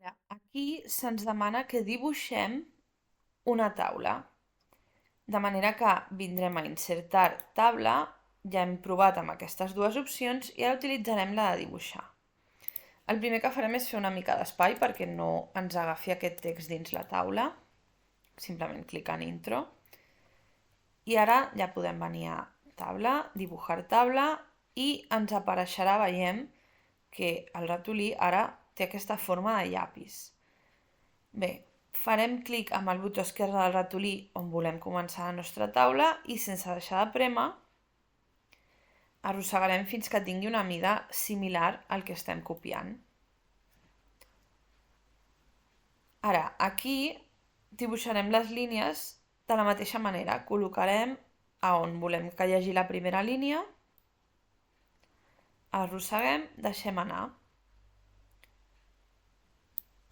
Ara, aquí se'ns demana que dibuixem una taula, de manera que vindrem a insertar taula, ja hem provat amb aquestes dues opcions i ara utilitzarem la de dibuixar. El primer que farem és fer una mica d'espai perquè no ens agafi aquest text dins la taula, simplement clicar en intro, i ara ja podem venir a taula, dibujar taula i ens apareixerà, veiem, que el ratolí ara té aquesta forma de llapis. Bé, farem clic amb el botó esquerre del ratolí on volem començar la nostra taula i sense deixar de prémer arrossegarem fins que tingui una mida similar al que estem copiant. Ara, aquí dibuixarem les línies de la mateixa manera. Col·locarem a on volem que hi hagi la primera línia, arrosseguem, deixem anar.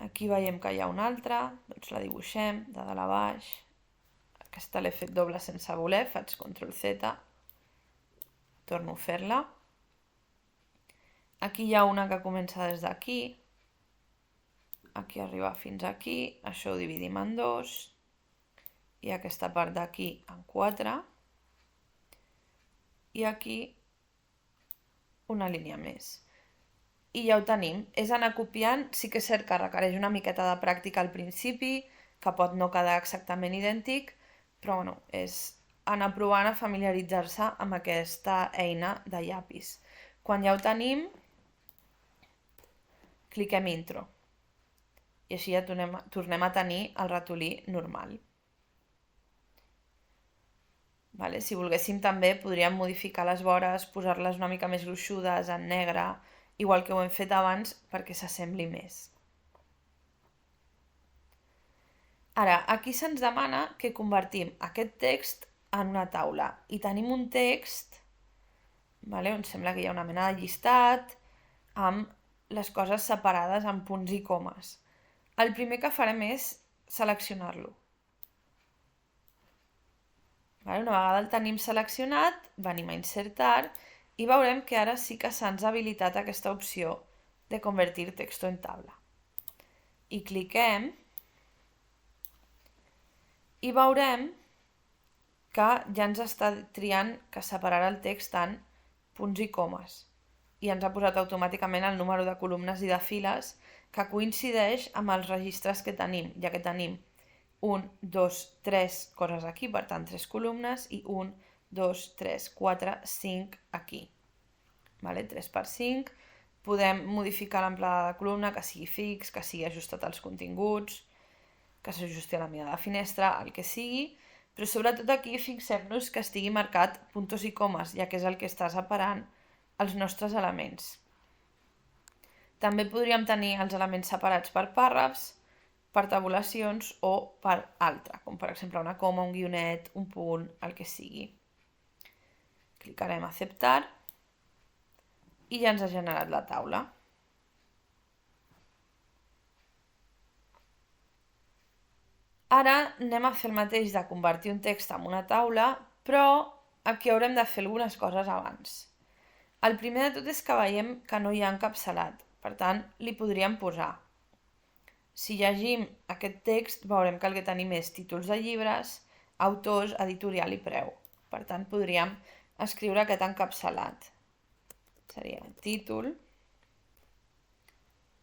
Aquí veiem que hi ha una altra, doncs la dibuixem de dalt a baix. Aquesta l'he fet doble sense voler, faig CTRL-Z, torno a fer-la. Aquí hi ha una que comença des d'aquí, aquí arriba fins aquí, això ho dividim en dos, i aquesta part d'aquí en 4, i aquí una línia més. I ja ho tenim. És anar copiant, sí que és cert que requereix una miqueta de pràctica al principi, que pot no quedar exactament idèntic, però bueno, és anar provant a familiaritzar-se amb aquesta eina de llapis. Quan ja ho tenim, cliquem intro. I així ja tornem a tenir el ratolí normal. Vale? Si volguéssim també podríem modificar les vores, posar-les una mica més gruixudes, en negre, igual que ho hem fet abans perquè s'assembli més. Ara, aquí se'ns demana que convertim aquest text en una taula i tenim un text, vale, on sembla que hi ha una mena de llistat amb les coses separades en punts i comes. El primer que farem és seleccionar-lo. Una vegada el tenim seleccionat, venim a insertar i veurem que ara sí que se'ns ha habilitat aquesta opció de convertir texto en tabla. I cliquem i veurem que ja ens està triant que separarà el text en punts i comes i ens ha posat automàticament el número de columnes i de files que coincideix amb els registres que tenim, ja que tenim 1, 2, 3 coses aquí, per tant 3 columnes, i 1, 2, 3, 4, 5 aquí. 3 per 5. Podem modificar l'amplada de columna, que sigui fix, que sigui ajustat als continguts, que s'ajusti a la mida de la finestra, el que sigui, però sobretot aquí fixem-nos que estigui marcat puntos i comes, ja que és el que està separant els nostres elements. També podríem tenir els elements separats per pàrrafs, per tabulacions o per altre, com per exemple una coma, un guionet, un punt, el que sigui. Clicarem a acceptar i ja ens ha generat la taula. Ara anem a fer el mateix de convertir un text en una taula, però aquí haurem de fer algunes coses abans. El primer de tot és que veiem que no hi ha encapçalat, per tant li podríem posar. Si llegim aquest text veurem que el que tenim és títols de llibres, autors, editorial i preu. Per tant podríem escriure aquest encapçalat. Seria títol.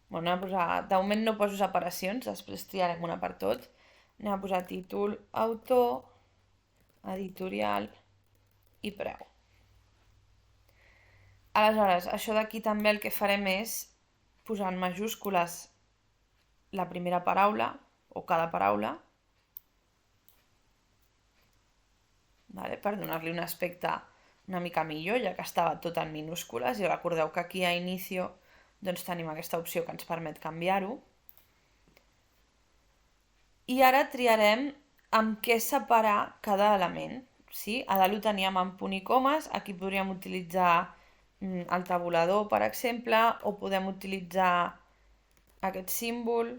De moment no poso separacions, després triarem una per tot. Anem a posar títol, autor, editorial i preu. Aleshores, això d'aquí també el que farem és posar en majúscules la primera paraula o cada paraula, per donar-li un aspecte una mica millor, ja que estava tot en minúscules, i recordeu que aquí a inicio tenim aquesta opció que ens permet canviar-ho. I ara triarem amb què separar cada element. A dalt ho teníem en punt i comes, aquí podríem utilitzar el tabulador, per exemple, o podem utilitzar aquest símbol.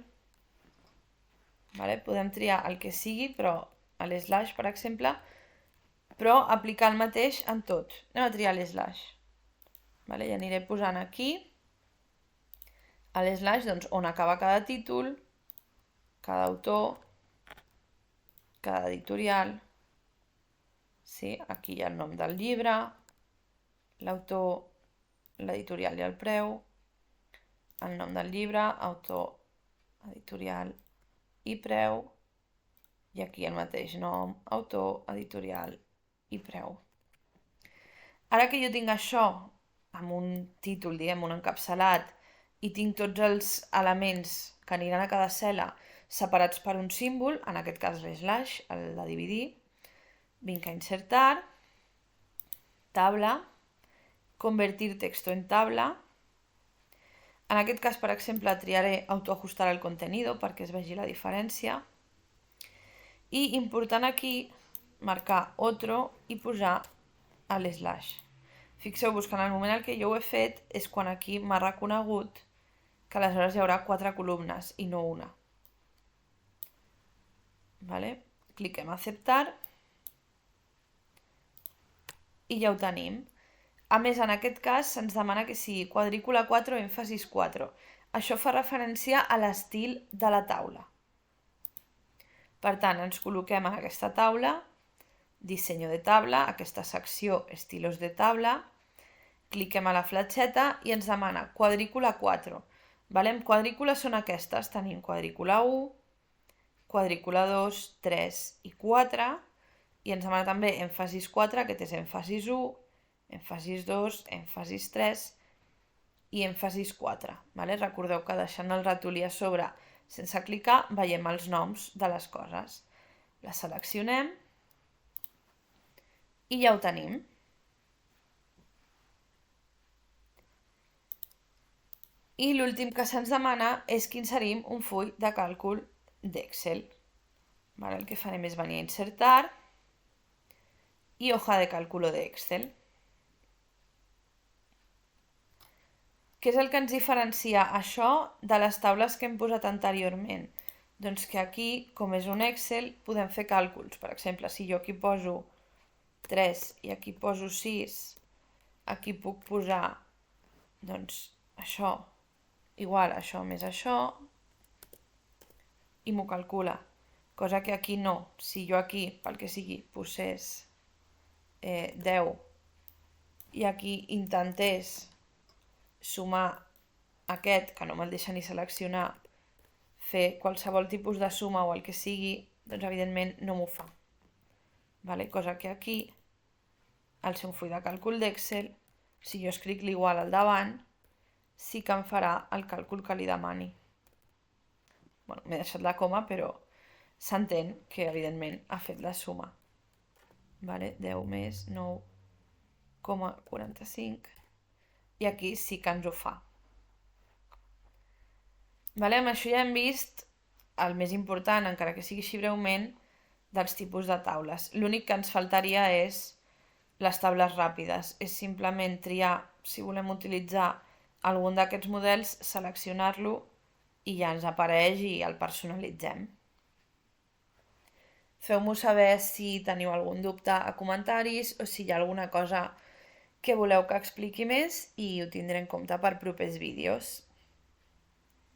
Podem triar el que sigui, però l'slash, per exemple, però aplicar el mateix en tot. Anem a triar l'slash. I aniré posant aquí A l'slash, doncs, on acaba cada títol, cada autor, cada editorial, sí? Aquí hi ha el nom del llibre, l'autor, l'editorial i el preu, el nom del llibre, autor, editorial i preu, i aquí el mateix nom, autor, editorial i preu. Ara que jo tinc això amb un títol, diguem, un encapçalat, i tinc tots els elements que aniran a cada cel·la separats per un símbol, en aquest cas l'slash, el de dividir, vinc a insertar, tabla, convertir texto en tabla. En aquest cas, per exemple, triaré autoajustar el contenido perquè es vegi la diferència. I important aquí, marcar otro i posar l'slash. Fixeu-vos que en el moment en què jo ho he fet és quan aquí m'ha reconegut que aleshores hi haurà 4 columnes i no una. Vale? Cliquem a acceptar i ja ho tenim. A més, en aquest cas se'ns demana que sigui quadrícula 4 o èmfasis 4. Això fa referència a l'estil de la taula. Per tant, ens col·loquem en aquesta taula, disseny de taula, aquesta secció estilos de taula, cliquem a la fletxeta i ens demana quadrícula 4. Vale? Quadrícules són aquestes, tenim quadrícula 1, quadrícula 2, 3 i 4, i ens demana també èmfasis 4, aquest és èmfasis 1, èmfasis 2, èmfasis 3 i èmfasis 4. Vale? Recordeu que deixant el ratolí a sobre sense clicar veiem els noms de les coses. La seleccionem i ja ho tenim. I l'últim que se'ns demana és que inserim un full de càlcul d'Excel. Vale? El que farem és venir a insertar i hoja de cálculo de Excel. Què és el que ens diferencia això de les taules que hem posat anteriorment? Doncs que aquí, com és un Excel, podem fer càlculs. Per exemple, si jo aquí poso 3 i aquí poso 6, aquí puc posar, doncs, això igual això més això, i m'ho calcula. Cosa que aquí no. Si jo aquí, pel que sigui, posés 10 i aquí intentés sumar aquest, que no me'l deixa ni seleccionar, fer qualsevol tipus de suma o el que sigui, doncs evidentment no m'ho fa. Vale? Cosa que aquí, al ser un full de càlcul d'Excel, si jo escric l'igual al davant, sí que em farà el càlcul que li demani. Bueno, m'he deixat la coma, però s'entén que evidentment ha fet la suma. Vale? 10 més 9,45. I aquí sí que ens ho fa. Vale? Amb això ja hem vist el més important, encara que sigui així breument, dels tipus de taules. L'únic que ens faltaria és les taules ràpides. És simplement triar, si volem utilitzar algun d'aquests models, seleccionar-lo i ja ens apareix i el personalitzem. Feu-m'ho saber si teniu algun dubte a comentaris o si hi ha alguna cosa que voleu que expliqui més i ho tindré en compte per propers vídeos.